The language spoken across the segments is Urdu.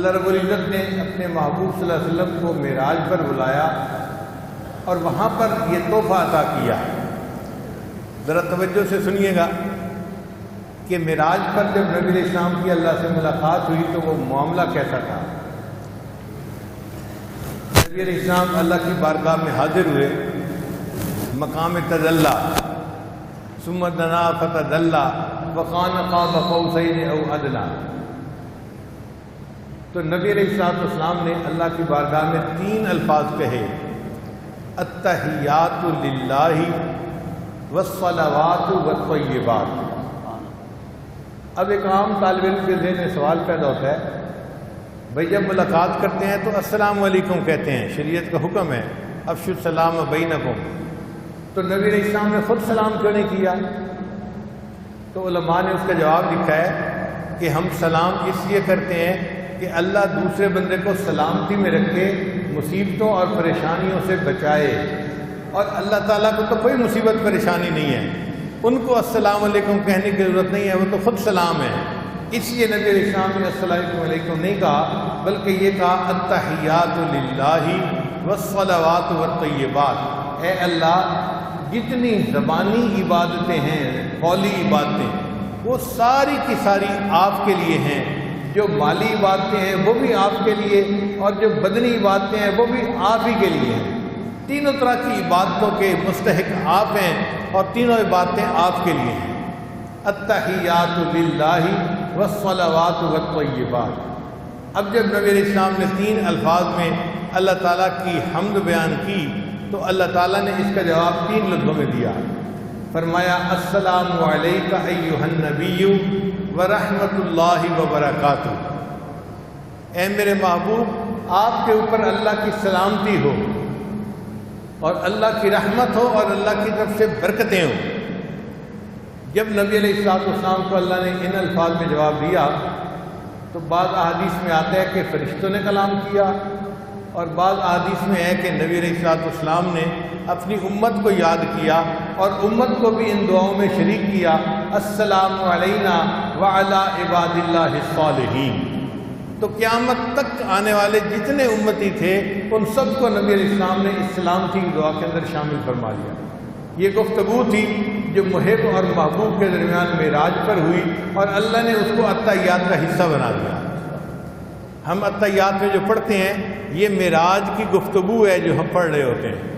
اللہ رب العزت نے اپنے محبوب صلی اللہ علیہ وسلم کو معراج پر بلایا اور وہاں پر یہ تحفہ عطا کیا۔ ذرا توجہ سے سنیے گا کہ معراج پر جب نبی علیہ السلام کی اللہ سے ملاقات ہوئی تو وہ معاملہ کیسا تھا۔ نبی علیہ السلام اللہ کی بارگاہ میں حاضر ہوئے، مقام تجلی، ثم دنا فتدلی وکان قاب قوسین او ادنی۔ تو نبی علیہ السلام نے اللہ کی بارگاہ میں 3 الفاظ کہے، التحیات للہ والصلوات والطیبات۔ اب ایک عام طالب علم کے ذہن میں سوال پیدا ہوتا ہے، بھئی جب ملاقات کرتے ہیں تو السلام علیکم کہتے ہیں، شریعت کا حکم ہے افشوا السلام بینکم، تو نبی علیہ السلام نے خود سلام کیوں نہیں کیا؟ تو علماء نے اس کا جواب لکھا ہے کہ ہم سلام اس لیے کرتے ہیں کہ اللہ دوسرے بندے کو سلامتی میں رکھے، مصیبتوں اور پریشانیوں سے بچائے، اور اللہ تعالیٰ کو تو کوئی مصیبت پریشانی نہیں ہے، ان کو السلام علیکم کہنے کی ضرورت نہیں ہے، وہ تو خود سلام ہے۔ اس لیے نبی علیہ السلام نے السلام علیکم نہیں کہا، بلکہ یہ کہا التحیات للہ والصلوات والطیبات۔ اے اللہ، جتنی زبانی عبادتیں ہیں، قولی عبادتیں، وہ ساری کی ساری آپ کے لیے ہیں، جو مالی عبادتیں ہیں وہ بھی آپ کے لیے، اور جو بدنی عبادتیں ہیں وہ بھی آپ ہی کے لیے ہیں۔ تینوں طرح کی عبادتوں کے مستحق آپ ہیں، اور تینوں عبادتیں آپ کے لیے ہیں۔ التحیات للہ والصلوات والطیبات۔ اب جب نبی علیہ السلام نے 3 الفاظ میں اللہ تعالیٰ کی حمد بیان کی تو اللہ تعالیٰ نے اس کا جواب 3 لفظوں میں دیا، فرمایا السلام علیک ایھا النبی ورحمۃ اللہ وبرکاتہ۔ اے میرے محبوب، آپ کے اوپر اللہ کی سلامتی ہو، اور اللہ کی رحمت ہو، اور اللہ کی طرف سے برکتیں ہوں۔ جب نبی علیہ السلام کو اللہ نے ان الفاظ میں جواب دیا تو بعض احادیث میں آتا ہے کہ فرشتوں نے کلام کیا، اور بعض احادیث میں ہے کہ نبی علیہ السلام نے اپنی امت کو یاد کیا اور امت کو بھی ان دعاؤں میں شریک کیا، السلام علینا وعلی عباد اللہ الصالحین۔ تو قیامت تک آنے والے جتنے امتی تھے ان سب کو نبی علیہ السلام نے اس سلامتی کی دعا کے اندر شامل فرما لیا۔ یہ گفتگو تھی جو محب اور محبوب کے درمیان معراج پر ہوئی، اور اللہ نے اس کو التحیات کا حصہ بنا دیا۔ ہم التحیات میں جو پڑھتے ہیں یہ معراج کی گفتگو ہے جو ہم پڑھ رہے ہوتے ہیں۔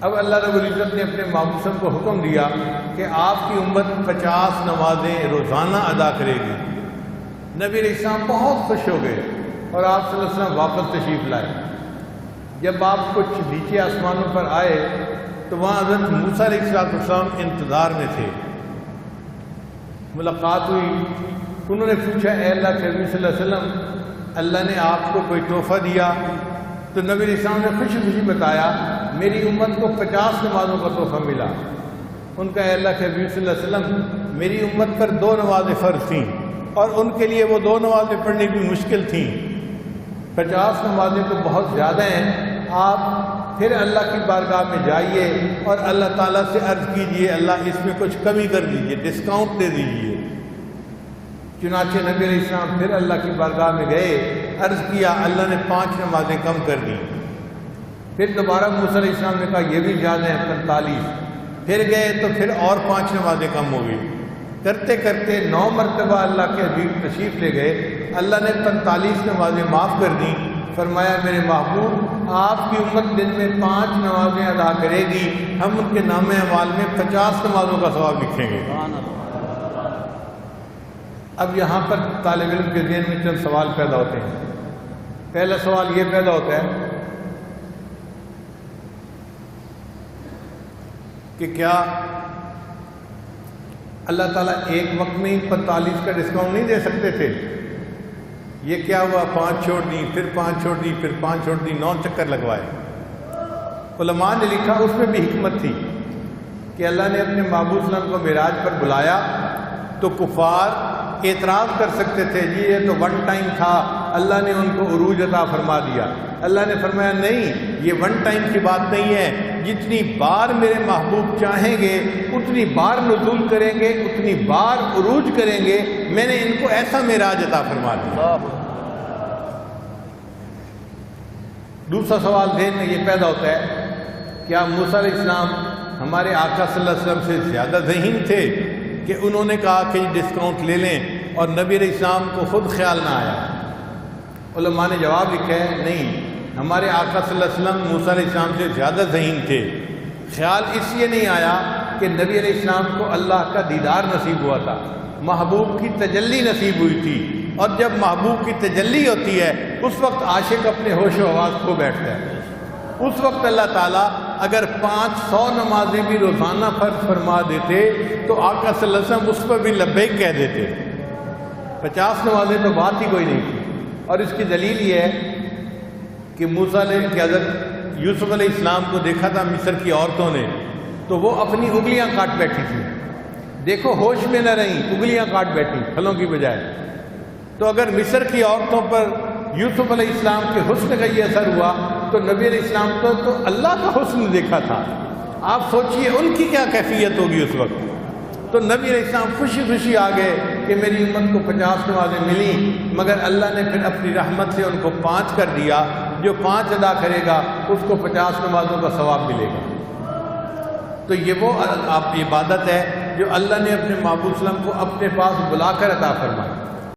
اب اللہ رب العزت نے اپنے محبوب صلی اللہ علیہ وسلم کو حکم دیا کہ آپ کی امت 50 نمازیں روزانہ ادا کرے گی۔ نبی علیہ السلام بہت خوش ہو گئے اور آپ صلی اللہ علیہ وسلم واپس تشریف لائے۔ جب آپ کچھ نیچے آسمانوں پر آئے تو وہاں حضرت موسیٰ علیہ السلام انتظار میں تھے۔ ملاقات ہوئی، انہوں نے پوچھا اے اللہ کے نبی صلی اللہ علیہ وسلم، اللہ نے آپ کو کوئی تحفہ دیا؟ تو نبی علیہ السلام نے خوشی خوشی بتایا میری امت کو 50 نمازوں کا تحفہ ملا۔ ان کا اے اللہ کے نبی صلی اللہ علیہ وسلم، میری امت پر 2 نمازیں فرض تھیں، اور ان کے لیے وہ 2 نمازیں پڑھنی بھی مشکل تھیں، 50 نمازیں تو بہت زیادہ ہیں۔ آپ پھر اللہ کی بارگاہ میں جائیے اور اللہ تعالیٰ سے عرض کیجئے اللہ اس میں کچھ کمی کر دیجئے، ڈسکاؤنٹ دے دیجئے۔ چنانچہ نبی علیہ السلام پھر اللہ کی بارگاہ میں گئے، عرض کیا، اللہ نے 5 نمازیں کم کر دیں۔ پھر دوبارہ موسیٰ علیہ السلام نے کہا یہ بھی زیادہ ہیں 45۔ پھر گئے تو پھر اور 5 نمازیں کم ہو گئی۔ کرتے کرتے 9 مرتبہ اللہ کے حبیب تشریف لے گئے، اللہ نے 45 نمازیں معاف کر دیں۔ فرمایا میرے محبوب، آپ کی امت دن میں 5 نمازیں ادا کرے گی، ہم ان کے نام اعمال میں 50 نمازوں کا ثواب لکھیں گے۔ اب یہاں پر طالب علم کے ذہن میں چند سوال پیدا ہوتے ہیں۔ پہلا سوال یہ پیدا ہوتا ہے کہ کیا اللہ تعالیٰ ایک وقت میں 45 کا ڈسکاؤنٹ نہیں دے سکتے تھے؟ یہ کیا ہوا، 5 چھوڑ دی، پھر 5 چھوڑ دی، پھر 5 چھوڑ دی، 9 چکر لگوائے۔ علماء نے لکھا اس میں بھی حکمت تھی کہ اللہ نے اپنے محبوب صلی اللہ علیہ وسلم کو معراج پر بلایا تو کفار اعتراض کر سکتے تھے، جی یہ تو 1 ٹائم تھا، اللہ نے ان کو عروج عطا فرما دیا۔ اللہ نے فرمایا نہیں، یہ ون ٹائم کی بات نہیں ہے، جتنی بار میرے محبوب چاہیں گے اتنی بار نزول کریں گے، اتنی بار عروج کریں گے، میں نے ان کو ایسا معراج عطا فرما دیا۔ دوسرا سوال ذہن میں یہ پیدا ہوتا ہے، کیا موسیٰ علیہ السلام ہمارے آقا صلی اللہ علیہ وسلم سے زیادہ ذہین تھے کہ انہوں نے کہا کہ ڈسکاؤنٹ لے لیں اور نبی علیہ السلام کو خود خیال نہ آیا؟ علماء نے جواب لکھا ہے نہیں، ہمارے آقا صلی اللہ علیہ وسلم موسیٰ علیہ السلام سے زیادہ ذہین تھے۔ خیال اس لیے نہیں آیا کہ نبی علیہ السلام کو اللہ کا دیدار نصیب ہوا تھا، محبوب کی تجلی نصیب ہوئی تھی، اور جب محبوب کی تجلی ہوتی ہے اس وقت عاشق اپنے ہوش و حواس کھو بیٹھتا ہے۔ اس وقت اللہ تعالیٰ اگر 500 نمازیں بھی روزانہ فرض فرما دیتے تو آقا صلی اللہ علیہ وسلم اس پر بھی لبیک کہہ دیتے۔ 50 نمازیں تو بات ہی کوئی نہیں تھی۔ اور اس کی دلیل یہ ہے کہ موسیٰ نے کہ حضرت یوسف علیہ السلام کو دیکھا تھا مصر کی عورتوں نے، تو وہ اپنی انگلیاں کاٹ بیٹھی تھی۔ دیکھو ہوش میں نہ رہیں، انگلیاں کاٹ بیٹھی پھلوں کی بجائے۔ تو اگر مصر کی عورتوں پر یوسف علیہ السلام کے حسن کا یہ اثر ہوا تو نبی علیہ السلام تو اللہ کا حسن دیکھا تھا۔ آپ سوچئے ان کی کیا کیفیت ہوگی اس وقت۔ تو نبی علیہ السلام خوشی خوشی آ گئے کہ میری امت کو 50 نمازیں ملیں، مگر اللہ نے پھر اپنی رحمت سے ان کو 5 کر دیا۔ جو 5 ادا کرے گا اس کو 50 نمازوں کا ثواب ملے گا۔ تو یہ وہ عبادت ہے جو اللہ نے اپنے محبوب صلی اللہ علیہ وسلم کو اپنے پاس بلا کر عطا فرمائی۔